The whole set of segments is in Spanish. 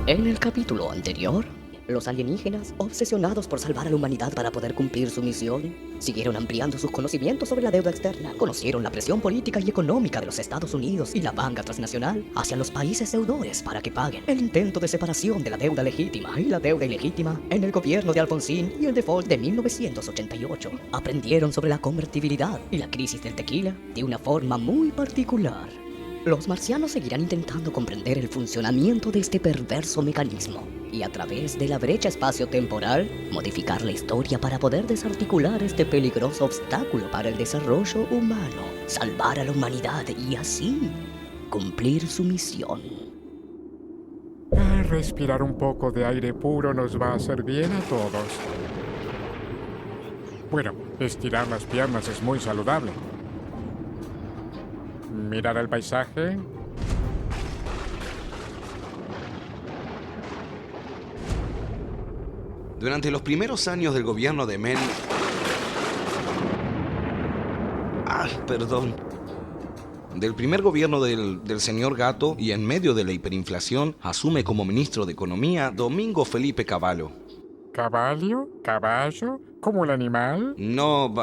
En el capítulo anterior, los alienígenas, obsesionados por salvar a la humanidad para poder cumplir su misión, siguieron ampliando sus conocimientos sobre la deuda externa. Conocieron la presión política y económica de los Estados Unidos y la banca transnacional hacia los países deudores para que paguen. El intento de separación de la deuda legítima y la deuda ilegítima en el gobierno de Alfonsín y el default de 1988. Aprendieron sobre la convertibilidad y la crisis del tequila de una forma muy particular. Los marcianos seguirán intentando comprender el funcionamiento de este perverso mecanismo y a través de la brecha espacio-temporal modificar la historia para poder desarticular este peligroso obstáculo para el desarrollo humano, salvar a la humanidad y así cumplir su misión. Respirar un poco de aire puro nos va a hacer bien a todos. Bueno, estirar las piernas es muy saludable. Mirar el paisaje. Durante los primeros años del gobierno de Menem... Del primer gobierno del señor Gato y en medio de la hiperinflación, asume como ministro de Economía Domingo Felipe Cavallo. ¿Caballo? ¿Caballo? ¿Como el animal? No,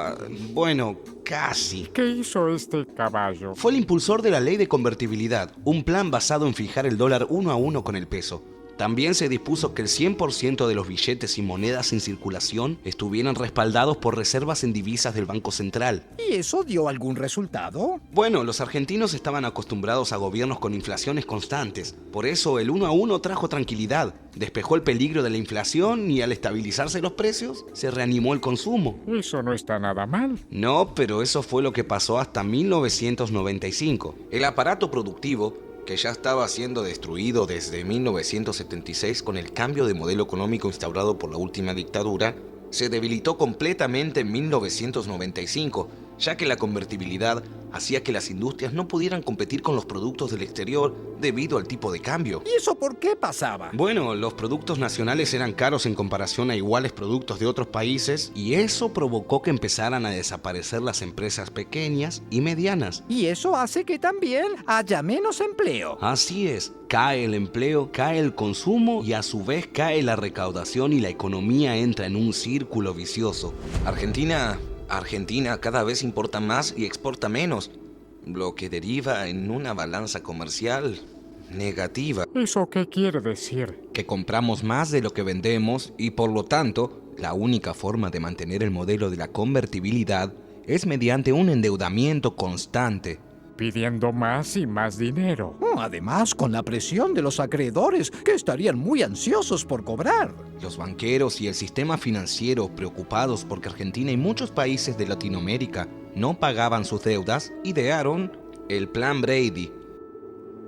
bueno, casi. ¿Qué hizo este caballo? Fue el impulsor de la ley de convertibilidad, un plan basado en fijar el dólar 1 a 1 con el peso. También se dispuso que el 100% de los billetes y monedas en circulación estuvieran respaldados por reservas en divisas del Banco Central. ¿Y eso dio algún resultado? Bueno, los argentinos estaban acostumbrados a gobiernos con inflaciones constantes. Por eso el 1 a 1 trajo tranquilidad, despejó el peligro de la inflación y al estabilizarse los precios, se reanimó el consumo. Eso no está nada mal. No, pero eso fue lo que pasó hasta 1995. El aparato productivo, que ya estaba siendo destruido desde 1976 con el cambio de modelo económico instaurado por la última dictadura, se debilitó completamente en 1995, ya que la convertibilidad hacía que las industrias no pudieran competir con los productos del exterior debido al tipo de cambio. ¿Y eso por qué pasaba? Bueno, los productos nacionales eran caros en comparación a iguales productos de otros países y eso provocó que empezaran a desaparecer las empresas pequeñas y medianas. Y eso hace que también haya menos empleo. Así es, cae el empleo, cae el consumo y a su vez cae la recaudación y la economía entra en un círculo vicioso. Argentina cada vez importa más y exporta menos, lo que deriva en una balanza comercial negativa. ¿Eso qué quiere decir? Que compramos más de lo que vendemos y por lo tanto, la única forma de mantener el modelo de la convertibilidad es mediante un endeudamiento constante. Pidiendo más y más dinero. Además, con la presión de los acreedores, que estarían muy ansiosos por cobrar. Los banqueros y el sistema financiero, preocupados porque Argentina y muchos países de Latinoamérica no pagaban sus deudas, idearon el Plan Brady.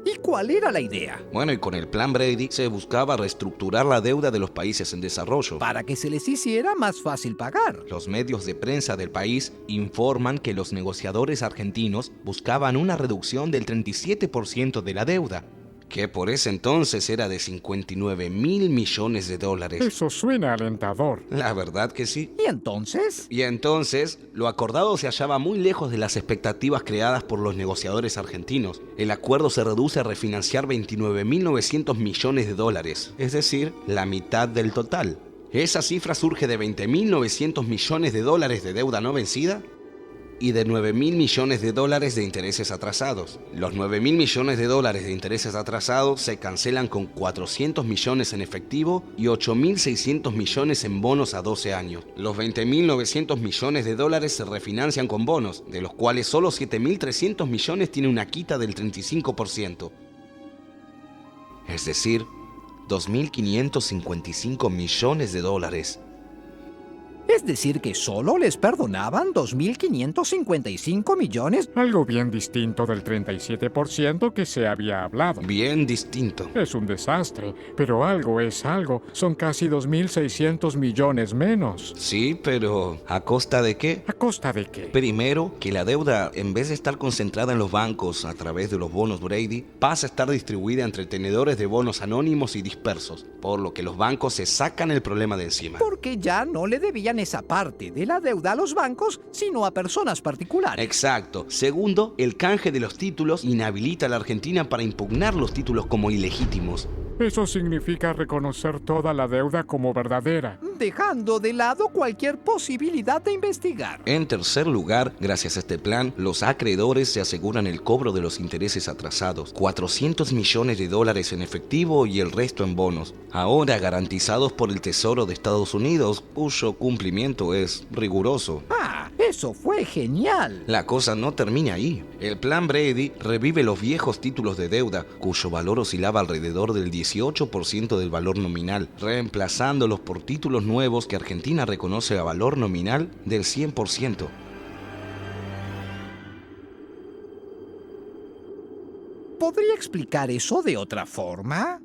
¿Y cuál era la idea? Bueno, y con el Plan Brady se buscaba reestructurar la deuda de los países en desarrollo. Para que se les hiciera más fácil pagar. Los medios de prensa del país informan que los negociadores argentinos buscaban una reducción del 37% de la deuda, que por ese entonces era de 59.000 millones de dólares. Eso suena alentador. La verdad que sí. ¿Y entonces? Y entonces, lo acordado se hallaba muy lejos de las expectativas creadas por los negociadores argentinos. El acuerdo se reduce a refinanciar 29.900 millones de dólares, es decir, la mitad del total. Esa cifra surge de 20.900 millones de dólares de deuda no vencida y de 9.000 millones de dólares de intereses atrasados. Los 9.000 millones de dólares de intereses atrasados se cancelan con 400 millones en efectivo y 8.600 millones en bonos a 12 años. Los 20.900 millones de dólares se refinancian con bonos, de los cuales solo 7.300 millones tienen una quita del 35%. Es decir, 2.555 millones de dólares. Es decir, que solo les perdonaban 2.555 millones. Algo bien distinto del 37% que se había hablado. Bien distinto. Es un desastre, pero algo es algo. Son casi 2.600 millones menos. Sí, pero ¿a costa de qué? ¿A costa de qué? Primero, que la deuda, en vez de estar concentrada en los bancos a través de los bonos Brady, pasa a estar distribuida entre tenedores de bonos anónimos y dispersos, por lo que los bancos se sacan el problema de encima. Porque ya no le debían esa parte de la deuda a los bancos, sino a personas particulares. Exacto. Segundo, el canje de los títulos inhabilita a la Argentina para impugnar los títulos como ilegítimos. Eso significa reconocer toda la deuda como verdadera. dejando de lado cualquier posibilidad de investigar. En tercer lugar, gracias a este plan, los acreedores se aseguran el cobro de los intereses atrasados, 400 millones de dólares en efectivo y el resto en bonos, ahora garantizados por el Tesoro de Estados Unidos, cuyo cumplimiento es riguroso. ¡Ah! Eso fue genial. La cosa no termina ahí. El plan Brady revive los viejos títulos de deuda, cuyo valor oscilaba alrededor del 18% del valor nominal, reemplazándolos por títulos nuevos que Argentina reconoce a valor nominal del 100%. ¿Podría explicar eso de otra forma?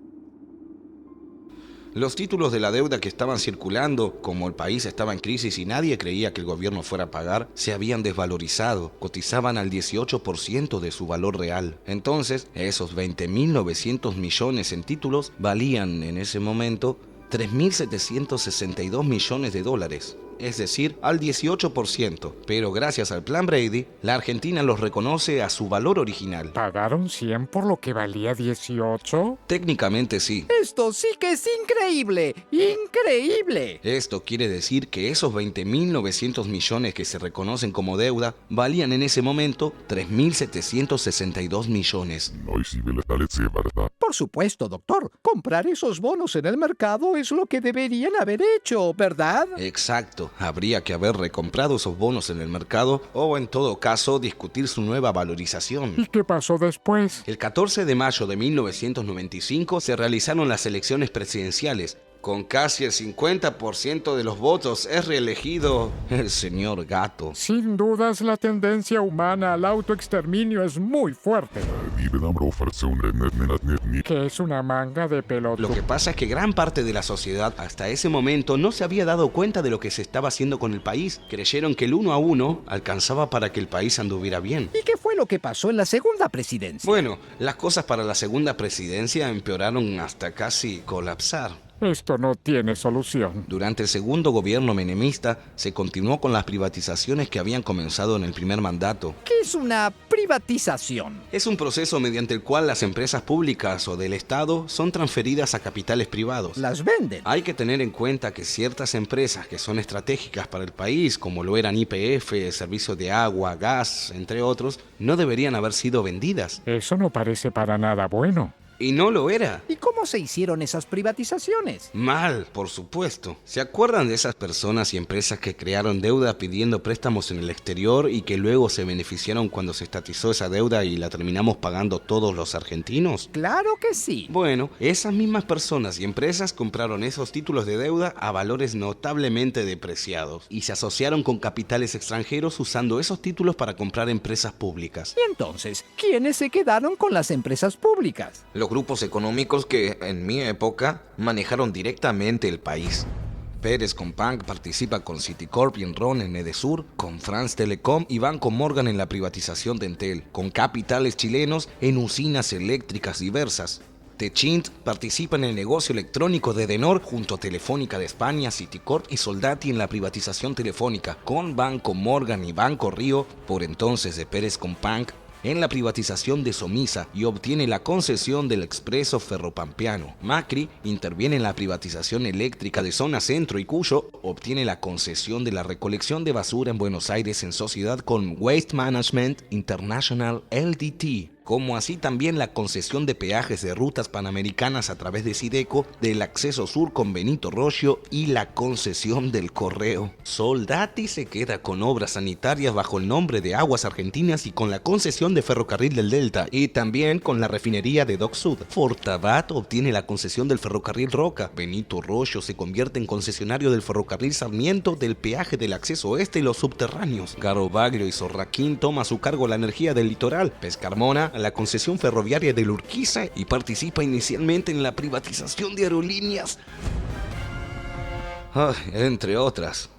Los títulos de la deuda que estaban circulando, como el país estaba en crisis y nadie creía que el gobierno fuera a pagar, se habían desvalorizado, cotizaban al 18% de su valor real. Entonces, esos 20.900 millones en títulos valían en ese momento 3.762 millones de dólares. Es decir, al 18%, pero gracias al plan Brady, la Argentina los reconoce a su valor original. ¿Pagaron 100 por lo que valía 18? Técnicamente sí. Esto sí que es increíble. ¡Increíble! Esto quiere decir que esos 20.900 millones que se reconocen como deuda valían en ese momento 3.762 millones. Por supuesto, doctor. Comprar esos bonos en el mercado es lo que deberían haber hecho, ¿verdad? Exacto. Habría que haber recomprado esos bonos en el mercado o, en todo caso, discutir su nueva valorización. ¿Y qué pasó después? El 14 de mayo de 1995 se realizaron las elecciones presidenciales. Con casi el 50% de los votos es reelegido el señor Gato. Sin dudas, la tendencia humana al autoexterminio es muy fuerte. ¿Qué es una manga de pelota? Lo que pasa es que gran parte de la sociedad hasta ese momento no se había dado cuenta de lo que se estaba haciendo con el país. Creyeron que el 1 a 1 alcanzaba para que el país anduviera bien. ¿Y qué fue lo que pasó en la segunda presidencia? Bueno, las cosas para la segunda presidencia empeoraron hasta casi colapsar. Esto no tiene solución. Durante el segundo gobierno menemista se continuó con las privatizaciones que habían comenzado en el primer mandato. ¿Qué es una privatización? Es un proceso mediante el cual las empresas públicas o del Estado son transferidas a capitales privados. Las venden. Hay que tener en cuenta que ciertas empresas que son estratégicas para el país, como lo eran YPF, servicios de agua, gas, entre otros, no deberían haber sido vendidas. Eso no parece para nada bueno. Y no lo era. ¿Y cómo se hicieron esas privatizaciones? Mal, por supuesto. ¿Se acuerdan de esas personas y empresas que crearon deuda pidiendo préstamos en el exterior y que luego se beneficiaron cuando se estatizó esa deuda y la terminamos pagando todos los argentinos? Claro que sí. Bueno, esas mismas personas y empresas compraron esos títulos de deuda a valores notablemente depreciados y se asociaron con capitales extranjeros usando esos títulos para comprar empresas públicas. Y entonces, ¿quiénes se quedaron con las empresas públicas? Los grupos económicos que, en mi época, manejaron directamente el país. Pérez Companc participa con Citicorp y Enron en Edesur, con France Telecom y Banco Morgan en la privatización de Entel, con capitales chilenos en usinas eléctricas diversas. Techint participa en el negocio electrónico de Edenor junto a Telefónica de España, Citicorp y Soldati en la privatización telefónica, con Banco Morgan y Banco Río, por entonces de Pérez Companc, en la privatización de Somisa y obtiene la concesión del Expreso Ferropampeano. Macri interviene en la privatización eléctrica de Zona Centro y Cuyo obtiene la concesión de la recolección de basura en Buenos Aires en sociedad con Waste Management International LDT, como así también la concesión de peajes de rutas panamericanas a través de Sideco, del acceso sur con Benito Roggio y la concesión del correo. Soldati se queda con obras sanitarias bajo el nombre de Aguas Argentinas y con la concesión de Ferrocarril del Delta y también con la refinería de Dock Sud. Fortabat obtiene la concesión del Ferrocarril Roca. Benito Roggio se convierte en concesionario del Ferrocarril Sarmiento, del peaje del acceso oeste y los subterráneos. Garobaglio y Sorraquín toma a su cargo la energía del litoral. Pescarmona la concesión ferroviaria de Urquiza y participa inicialmente en la privatización de aerolíneas, entre otras.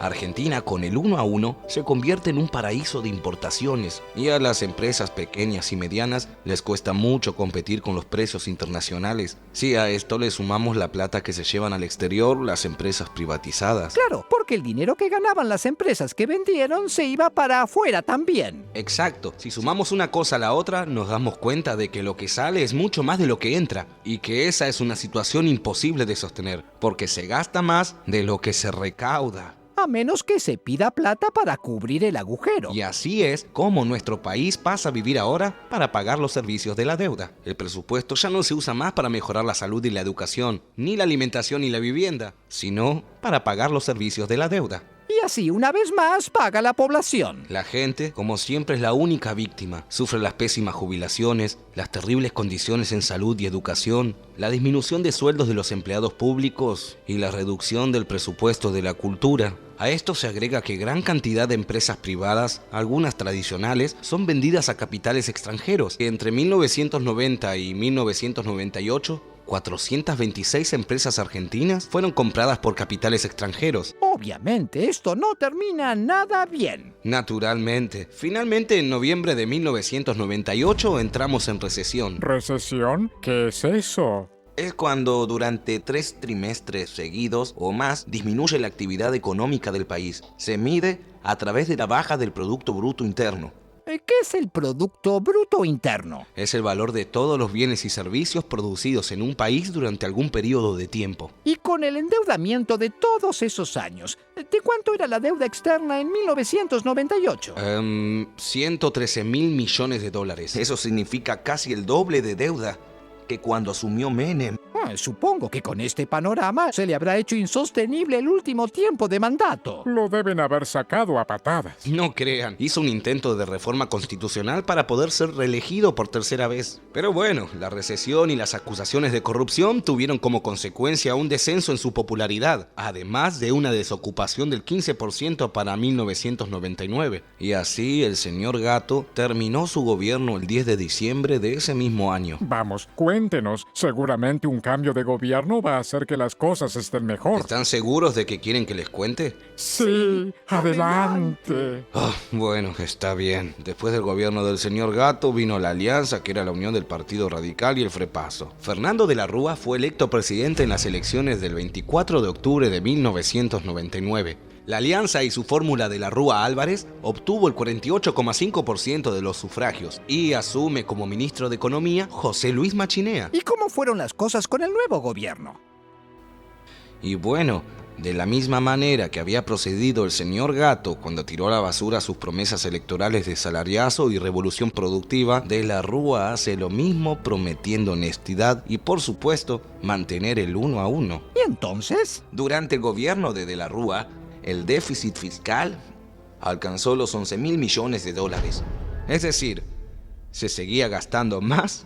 Argentina, con el 1 a 1, se convierte en un paraíso de importaciones y a las empresas pequeñas y medianas les cuesta mucho competir con los precios internacionales. Si a esto le sumamos la plata que se llevan al exterior las empresas privatizadas. Claro, porque el dinero que ganaban las empresas que vendieron se iba para afuera también. Exacto. Si sumamos una cosa a la otra, nos damos cuenta de que lo que sale es mucho más de lo que entra y que esa es una situación imposible de sostener, porque se gasta más de lo que se recauda. A menos que se pida plata para cubrir el agujero. Y así es como nuestro país pasa a vivir ahora para pagar los servicios de la deuda. El presupuesto ya no se usa más para mejorar la salud y la educación, ni la alimentación y la vivienda, sino para pagar los servicios de la deuda. Y así, una vez más, paga la población. La gente, como siempre, es la única víctima. Sufre las pésimas jubilaciones, las terribles condiciones en salud y educación, la disminución de sueldos de los empleados públicos y la reducción del presupuesto de la cultura. A esto se agrega que gran cantidad de empresas privadas, algunas tradicionales, son vendidas a capitales extranjeros. Entre 1990 y 1998, 426 empresas argentinas fueron compradas por capitales extranjeros. Obviamente, esto no termina nada bien. Naturalmente. Finalmente, en noviembre de 1998 entramos en recesión. ¿Recesión? ¿Qué es eso? Es cuando durante 3 trimestres seguidos o más disminuye la actividad económica del país. Se mide a través de la baja del Producto Bruto Interno. ¿Qué es el Producto Bruto Interno? Es el valor de todos los bienes y servicios producidos en un país durante algún periodo de tiempo. Y con el endeudamiento de todos esos años, ¿de cuánto era la deuda externa en 1998? 113.000 millones de dólares. Eso significa casi el doble de deuda que cuando asumió Menem. Supongo que con este panorama se le habrá hecho insostenible el último tiempo de mandato. Lo deben haber sacado a patadas. No crean, hizo un intento de reforma constitucional para poder ser reelegido por tercera vez. Pero bueno, la recesión y las acusaciones de corrupción tuvieron como consecuencia un descenso en su popularidad, además de una desocupación del 15% para 1999. Y así el señor Gatto terminó su gobierno el 10 de diciembre de ese mismo año. Vamos, cuéntenos. Seguramente un cambio de gobierno va a hacer que las cosas estén mejor. ¿Están seguros de que quieren que les cuente? Sí, adelante. Bueno, está bien. Después del gobierno del señor Gatto vino la Alianza, que era la unión del Partido Radical y el Frepaso. Fernando de la Rúa fue electo presidente en las elecciones del 24 de octubre de 1999. La Alianza y su fórmula de la Rúa Álvarez obtuvo el 48,5% de los sufragios y asume como ministro de Economía José Luis Machinea. ¿Y cómo fueron las cosas con el nuevo gobierno? Y bueno, de la misma manera que había procedido el señor Gatto cuando tiró a la basura sus promesas electorales de salariazo y revolución productiva, de la Rúa hace lo mismo prometiendo honestidad y, por supuesto, mantener el 1 a 1. ¿Y entonces? Durante el gobierno de la Rúa, el déficit fiscal alcanzó los 11.000 millones de dólares. Es decir, se seguía gastando más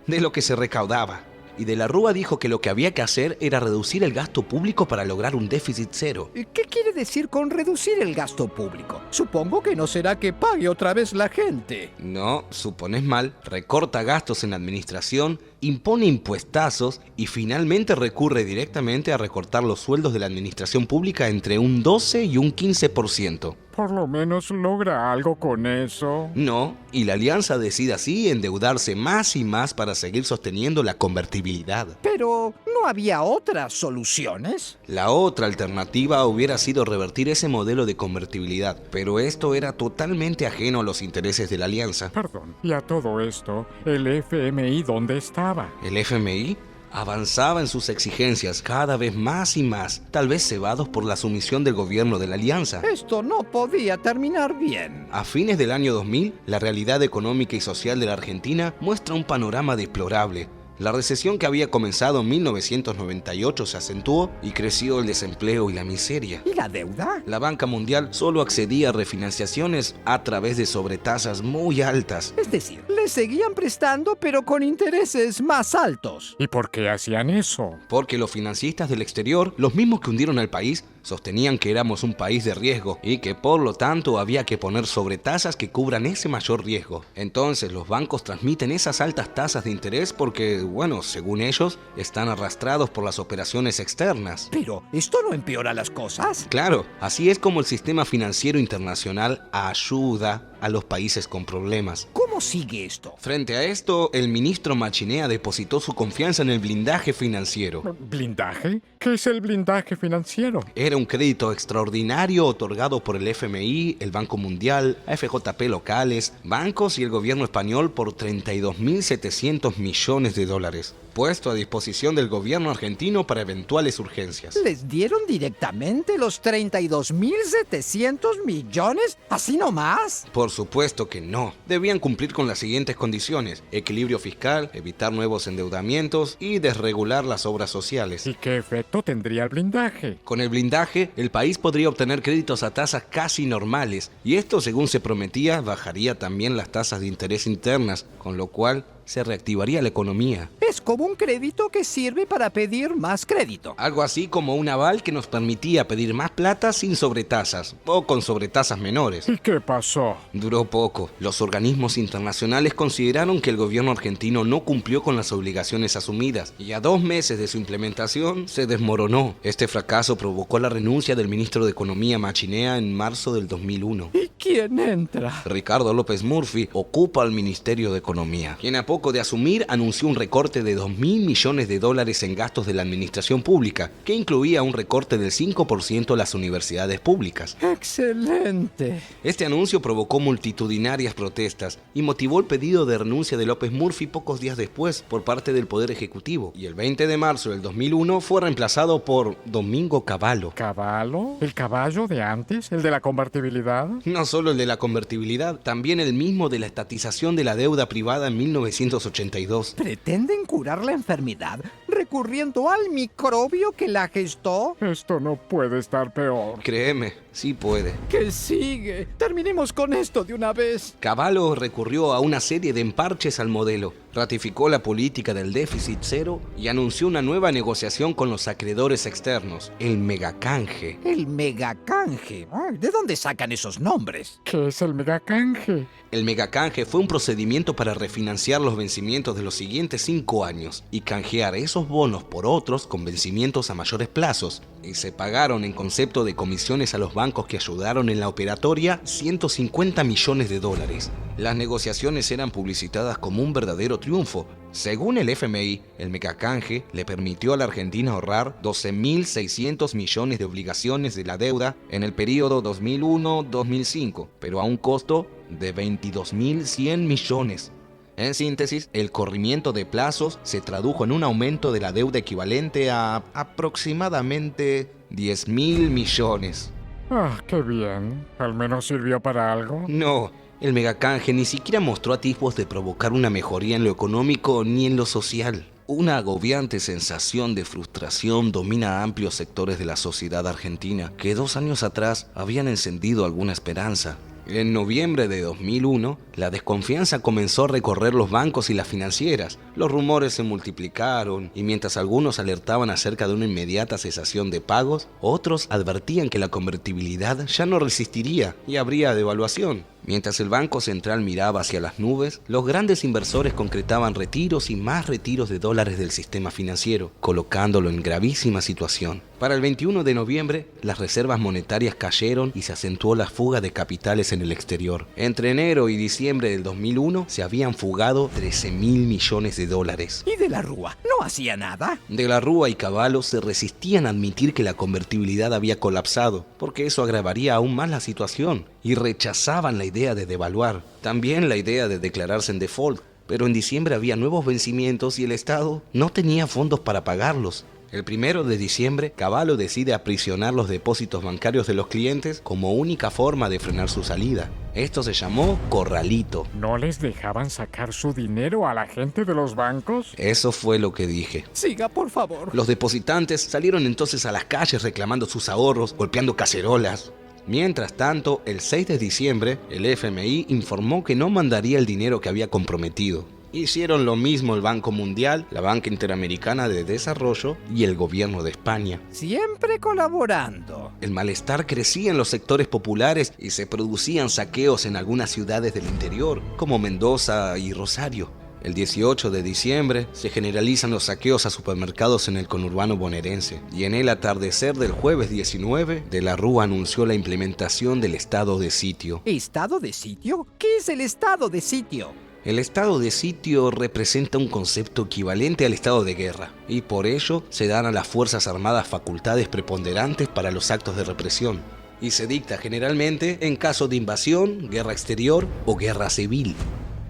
de lo que se recaudaba. Y de la Rúa dijo que lo que había que hacer era reducir el gasto público para lograr un déficit cero. ¿Qué quiere decir con reducir el gasto público? Supongo que no será que pague otra vez la gente. No, supones mal. Recorta gastos en la administración, impone impuestazos y finalmente recurre directamente a recortar los sueldos de la administración pública entre un 12 y un 15%. Por lo menos logra algo con eso. No, y la Alianza decide así endeudarse más y más para seguir sosteniendo la convertibilidad. Pero, ¿no había otras soluciones? La otra alternativa hubiera sido revertir ese modelo de convertibilidad, pero esto era totalmente ajeno a los intereses de la Alianza. Perdón. Y a todo esto, ¿el FMI dónde estaba? ¿El FMI? Avanzaba en sus exigencias cada vez más y más, tal vez cebados por la sumisión del gobierno de la Alianza. Esto no podía terminar bien. A fines del año 2000, la realidad económica y social de la Argentina muestra un panorama deplorable. La recesión que había comenzado en 1998 se acentuó y creció el desempleo y la miseria. ¿Y la deuda? La Banca Mundial solo accedía a refinanciaciones a través de sobretasas muy altas. Es decir, le seguían prestando pero con intereses más altos. ¿Y por qué hacían eso? Porque los financistas del exterior, los mismos que hundieron al país, Sostenían que éramos un país de riesgo y que por lo tanto había que poner sobretasas que cubran ese mayor riesgo. Entonces los bancos transmiten esas altas tasas de interés porque, bueno, según ellos, están arrastrados por las operaciones externas. Pero, ¿esto no empeora las cosas? Claro, así es como el sistema financiero internacional ayuda a los países con problemas. ¿Cómo sigue esto? Frente a esto, el ministro Machinea depositó su confianza en el blindaje financiero. ¿Blindaje? ¿Qué es el blindaje financiero? Era un crédito extraordinario otorgado por el FMI, el Banco Mundial, AFJP locales, bancos y el gobierno español por 32.700 millones de dólares, puesto a disposición del gobierno argentino para eventuales urgencias. ¿Les dieron directamente los 32.700 millones? ¿Así nomás? Por supuesto que no. Debían cumplir con las siguientes condiciones: equilibrio fiscal, evitar nuevos endeudamientos y desregular las obras sociales. ¿Y qué efecto tendría el blindaje? Con el blindaje, el país podría obtener créditos a tasas casi normales, y esto, según se prometía, bajaría también las tasas de interés internas, con lo cual se reactivaría la economía. Es como un crédito que sirve para pedir más crédito. Algo así como un aval que nos permitía pedir más plata sin sobretasas, o con sobretasas menores. ¿Y qué pasó? Duró poco. Los organismos internacionales consideraron que el gobierno argentino no cumplió con las obligaciones asumidas, y a 2 meses de su implementación se desmoronó. Este fracaso provocó la renuncia del ministro de Economía Machinea en marzo del 2001. ¿Y quién entra? Ricardo López Murphy ocupa el Ministerio de Economía, quien a poco de asumir anunció un recorte de 2.000 millones de dólares en gastos de la administración pública, que incluía un recorte del 5% a las universidades públicas. ¡Excelente! Este anuncio provocó multitudinarias protestas y motivó el pedido de renuncia de López Murphy pocos días después por parte del Poder Ejecutivo, y el 20 de marzo del 2001 fue reemplazado por Domingo Cavallo. ¿Caballo? ¿El caballo de antes? ¿El de la convertibilidad? No solo el de la convertibilidad, también el mismo de la estatización de la deuda privada en 1982. ¿Pretenden curar la enfermedad recurriendo al microbio que la gestó? Esto no puede estar peor. Créeme, sí puede. ¿Qué sigue? Terminemos con esto de una vez. Cavallo recurrió a una serie de emparches al modelo, ratificó la política del déficit cero y anunció una nueva negociación con los acreedores externos, el megacanje. El megacanje. Ay, ¿de dónde sacan esos nombres? ¿Qué es el megacanje? El megacanje fue un procedimiento para refinanciar los vencimientos de los siguientes 5 años y canjear esos bonos por otros con vencimientos a mayores plazos, y se pagaron en concepto de comisiones a los bancos que ayudaron en la operatoria 150 millones de dólares. Las negociaciones eran publicitadas como un verdadero triunfo. Según el FMI, el megacanje le permitió a la Argentina ahorrar 12.600 millones de obligaciones de la deuda en el periodo 2001-2005, pero a un costo de 22.100 millones. En síntesis, el corrimiento de plazos se tradujo en un aumento de la deuda equivalente a aproximadamente 10.000 millones. Ah, qué bien. ¿Al menos sirvió para algo? No, el megacanje ni siquiera mostró atisbos de provocar una mejoría en lo económico ni en lo social. Una agobiante sensación de frustración domina a amplios sectores de la sociedad argentina que 2 años atrás habían encendido alguna esperanza. En noviembre de 2001, la desconfianza comenzó a recorrer los bancos y las financieras. Los rumores se multiplicaron y mientras algunos alertaban acerca de una inmediata cesación de pagos, otros advertían que la convertibilidad ya no resistiría y habría devaluación. Mientras el Banco Central miraba hacia las nubes, los grandes inversores concretaban retiros y más retiros de dólares del sistema financiero, colocándolo en gravísima situación. Para el 21 de noviembre, las reservas monetarias cayeron y se acentuó la fuga de capitales en el exterior. Entre enero y diciembre del 2001 se habían fugado 13.000 millones de dólares. ¿Y de la Rúa no hacía nada? De la Rúa y Cavallo se resistían a admitir que la convertibilidad había colapsado, porque eso agravaría aún más la situación, y rechazaban la idea de devaluar, también la idea de declararse en default, pero en diciembre había nuevos vencimientos y el Estado no tenía fondos para pagarlos. El 1 de diciembre, Cavallo decide aprisionar los depósitos bancarios de los clientes como única forma de frenar su salida. Esto se llamó corralito. ¿No les dejaban sacar su dinero a la gente de los bancos? Eso fue lo que dije. Siga, por favor. Los depositantes salieron entonces a las calles reclamando sus ahorros, golpeando cacerolas. Mientras tanto, el 6 de diciembre, el FMI informó que no mandaría el dinero que había comprometido. Hicieron lo mismo el Banco Mundial, la Banca Interamericana de Desarrollo y el gobierno de España. Siempre colaborando. El malestar crecía en los sectores populares y se producían saqueos en algunas ciudades del interior, como Mendoza y Rosario. El 18 de diciembre se generalizan los saqueos a supermercados en el conurbano bonaerense y en el atardecer del jueves 19, De la Rúa anunció la implementación del estado de sitio. ¿Estado de sitio? ¿Qué es el estado de sitio? El estado de sitio representa un concepto equivalente al estado de guerra y por ello se dan a las Fuerzas Armadas facultades preponderantes para los actos de represión y se dicta generalmente en caso de invasión, guerra exterior o guerra civil.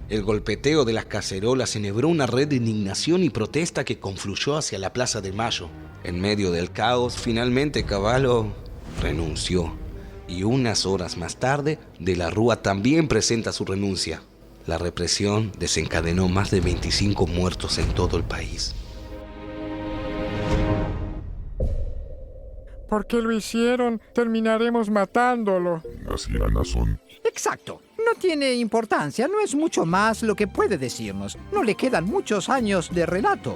El golpeteo de las cacerolas enhebró una red de indignación y protesta que confluyó hacia la Plaza de Mayo. En medio del caos, finalmente Cavallo renunció. Y unas horas más tarde, De la Rúa también presenta su renuncia. La represión desencadenó más de 25 muertos en todo el país. ¿Por qué lo hicieron? Terminaremos matándolo. Exacto. No tiene importancia, no es mucho más lo que puede decirnos. No le quedan muchos años de relato.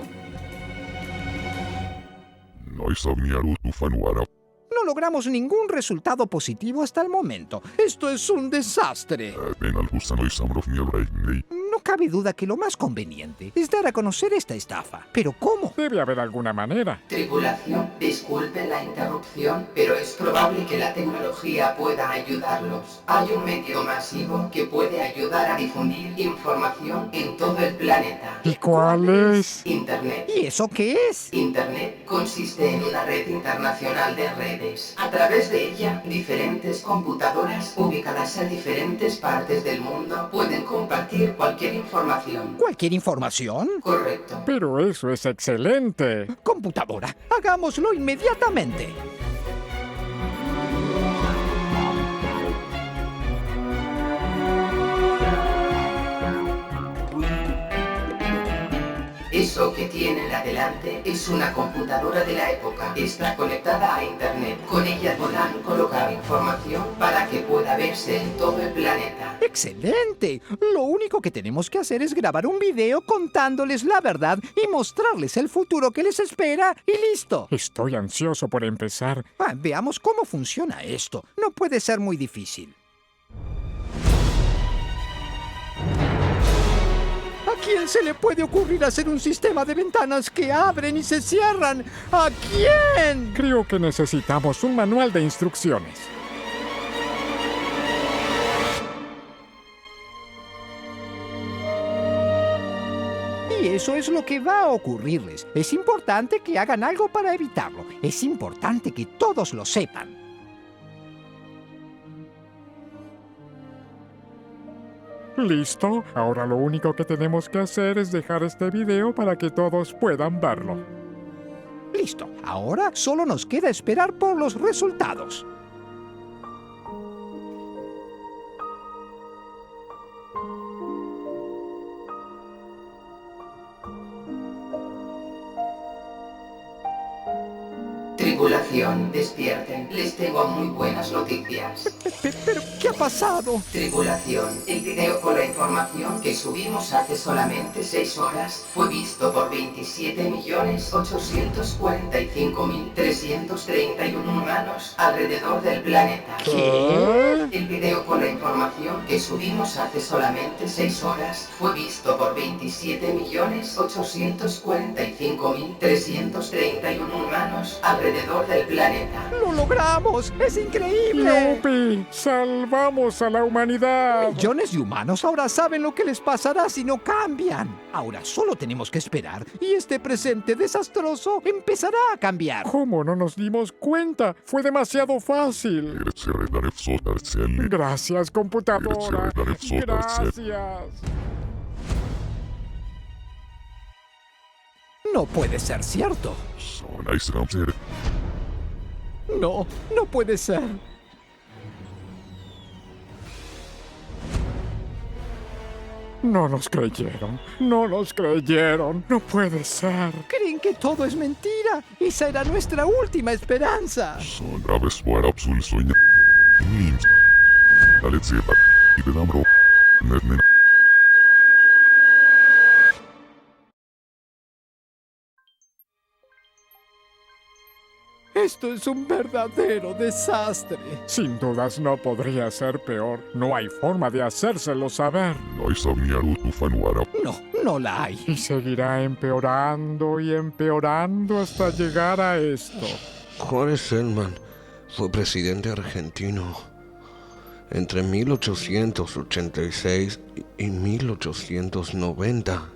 No logramos ningún resultado positivo hasta el momento. Esto es un desastre. No cabe duda que lo más conveniente es dar a conocer esta estafa. ¿Pero cómo? Debe haber alguna manera. Tripulación, disculpen la interrupción, pero es probable que la tecnología pueda ayudarlos. Hay un medio masivo que puede ayudar a difundir información en todo el planeta. ¿Y cuál es? Internet. ¿Y eso qué es? Internet consiste en una red internacional de redes. A través de ella, diferentes computadoras ubicadas en diferentes partes del mundo pueden compartir cualquier información. ¿Cualquier información? Correcto. Pero eso es excelente. Computadora, hagámoslo inmediatamente. Eso que tienen adelante es una computadora de la época. Está conectada a internet. Con ella podrán colocar información para que pueda verse en todo el planeta. ¡Excelente! Lo único que tenemos que hacer es grabar un video contándoles la verdad y mostrarles el futuro que les espera y listo. Estoy ansioso por empezar. Veamos cómo funciona esto. No puede ser muy difícil. ¿A quién se le puede ocurrir hacer un sistema de ventanas que abren y se cierran? ¿A quién? Creo que necesitamos un manual de instrucciones. Y eso es lo que va a ocurrirles. Es importante que hagan algo para evitarlo. Es importante que todos lo sepan. ¿Listo? Ahora lo único que tenemos que hacer es dejar este video para que todos puedan verlo. Listo. Ahora solo nos queda esperar por los resultados. Tripulación, despierten. Les tengo muy buenas noticias. ¿Pero qué ha pasado? Tripulación, el video con la información que subimos hace solamente 6 horas fue visto por 27.845.331 humanos alrededor del planeta. ¿Qué? El video con la información que subimos hace solamente 6 horas fue visto por 27.845.331 humanos alrededor del planeta. ¡Lo logramos! ¡Es increíble! ¡Yupi! ¡Salvamos a la humanidad! Millones de humanos ahora saben lo que les pasará si no cambian. Ahora solo tenemos que esperar y este presente desastroso empezará a cambiar. ¿Cómo no nos dimos cuenta? Fue demasiado fácil. Gracias, computadora. Gracias. No puede ser cierto. No, no puede ser. No nos creyeron. No nos creyeron. No puede ser. Creen que todo es mentira. Esa era nuestra última esperanza. Esto es un verdadero desastre. Sin dudas no podría ser peor. No hay forma de hacérselo saber. No la hay. Y seguirá empeorando y empeorando hasta llegar a esto. Juárez Selman fue presidente argentino entre 1886 y 1890.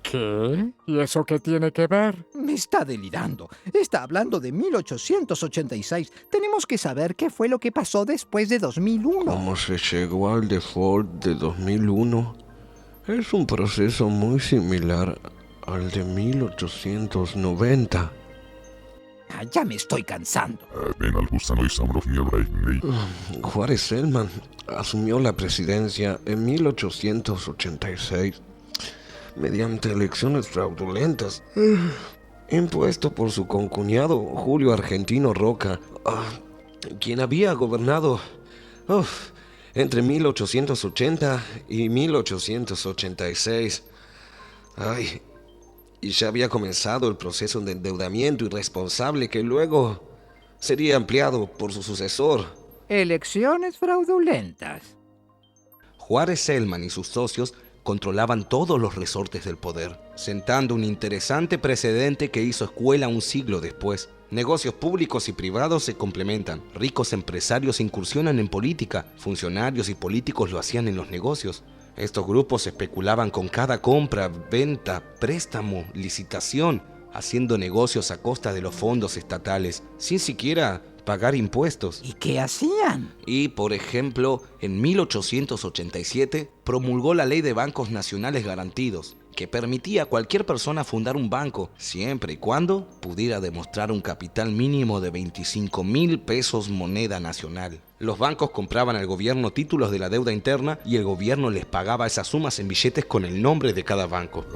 ¿Qué? ¿Y eso qué tiene que ver? Me está delirando. Está hablando de 1886. Tenemos que saber qué fue lo que pasó después de 2001. ¿Cómo se llegó al default de 2001? Es un proceso muy similar al de 1890. Ya me estoy cansando. Juárez Selman asumió la presidencia en 1886 mediante elecciones fraudulentas, impuesto por su concuñado Julio Argentino Roca, quien había gobernado entre 1880 y 1886. Y ya había comenzado el proceso de endeudamiento irresponsable que luego sería ampliado por su sucesor. Elecciones fraudulentas. Juárez Selman y sus socios controlaban todos los resortes del poder, sentando un interesante precedente que hizo escuela un siglo después. Negocios públicos y privados se complementan. Ricos empresarios incursionan en política, funcionarios y políticos lo hacían en los negocios. Estos grupos especulaban con cada compra, venta, préstamo, licitación, haciendo negocios a costa de los fondos estatales, sin siquiera pagar impuestos. ¿Y qué hacían? Y, por ejemplo, en 1887 promulgó la Ley de Bancos Nacionales Garantidos, que permitía a cualquier persona fundar un banco, siempre y cuando pudiera demostrar un capital mínimo de 25.000 pesos moneda nacional. Los bancos compraban al gobierno títulos de la deuda interna y el gobierno les pagaba esas sumas en billetes con el nombre de cada banco.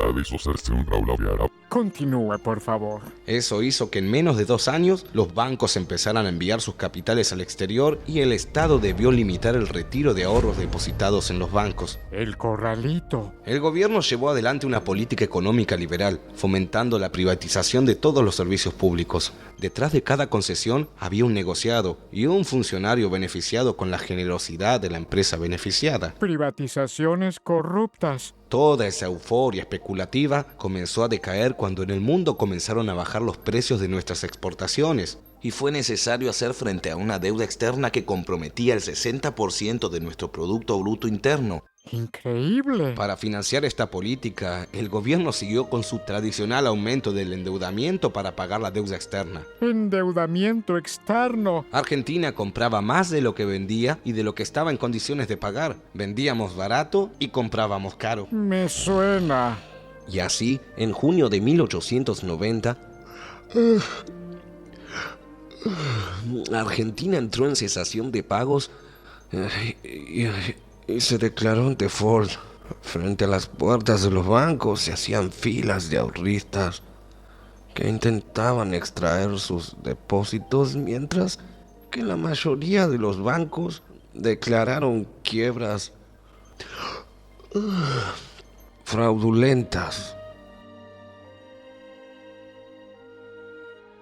Continúe, por favor. Eso hizo que en menos de 2 años los bancos empezaran a enviar sus capitales al exterior y el Estado debió limitar el retiro de ahorros depositados en los bancos. El corralito. El gobierno llevó adelante una política económica liberal, fomentando la privatización de todos los servicios públicos. Detrás de cada concesión había un negociado y un funcionario beneficiado con la generosidad de la empresa beneficiada. Privatizaciones corruptas. Toda esa euforia especulativa comenzó a decaer cuando en el mundo comenzaron a bajar los precios de nuestras exportaciones y fue necesario hacer frente a una deuda externa que comprometía el 60% de nuestro Producto Bruto Interno. Increíble. Para financiar esta política, el gobierno siguió con su tradicional aumento del endeudamiento para pagar la deuda externa. Endeudamiento externo. Argentina compraba más de lo que vendía y de lo que estaba en condiciones de pagar. Vendíamos barato y comprábamos caro. Me suena. Y así, en junio de 1890, Argentina entró en cesación de pagos y se declaró en default. Frente a las puertas de los bancos se hacían filas de ahorristas que intentaban extraer sus depósitos, mientras que la mayoría de los bancos declararon quiebras fraudulentas.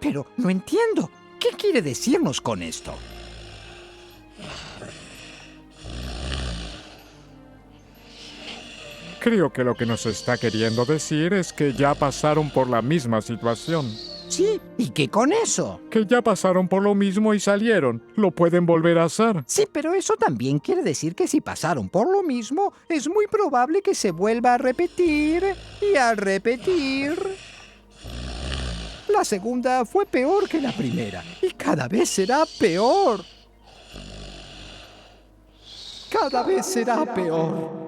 Pero no entiendo. ¿Qué quiere decirnos con esto? Creo que lo que nos está queriendo decir es que ya pasaron por la misma situación. Sí, ¿y qué con eso? Que ya pasaron por lo mismo y salieron. Lo pueden volver a hacer. Sí, pero eso también quiere decir que si pasaron por lo mismo, es muy probable que se vuelva a repetir y a repetir. La segunda fue peor que la primera y cada vez será peor. Cada vez será peor.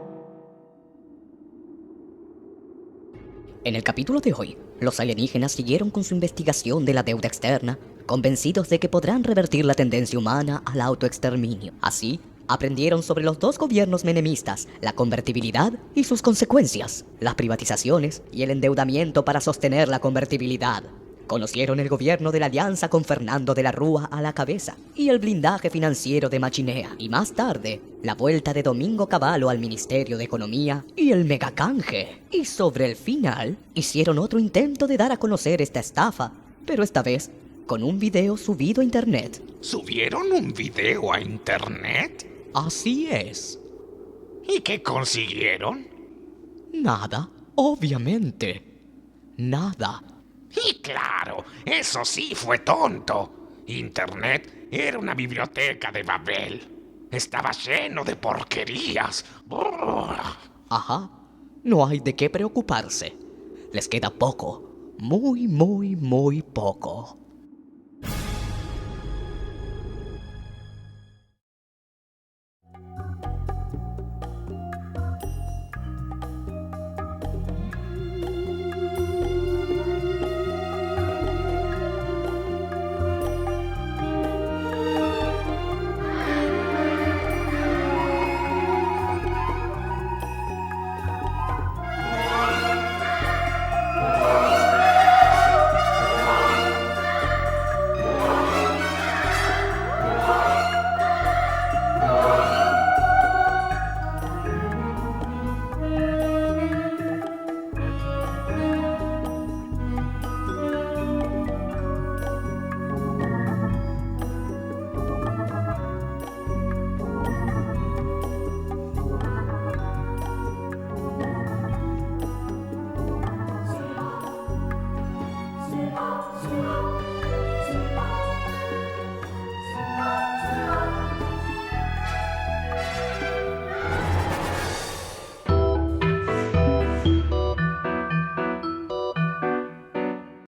En el capítulo de hoy, los alienígenas siguieron con su investigación de la deuda externa, convencidos de que podrán revertir la tendencia humana al autoexterminio. Así, aprendieron sobre los 2 gobiernos menemistas, la convertibilidad y sus consecuencias, las privatizaciones y el endeudamiento para sostener la convertibilidad. Conocieron el gobierno de la alianza con Fernando de la Rúa a la cabeza y el blindaje financiero de Machinea, y más tarde, la vuelta de Domingo Cavallo al Ministerio de Economía y el megacanje. Y sobre el final, hicieron otro intento de dar a conocer esta estafa, pero esta vez con un video subido a internet. ¿Subieron un video a internet? Así es. ¿Y qué consiguieron? Nada, obviamente. Nada. Y claro, eso sí fue tonto. Internet era una biblioteca de Babel. Estaba lleno de porquerías. Brrr. Ajá, no hay de qué preocuparse. Les queda poco, muy poco.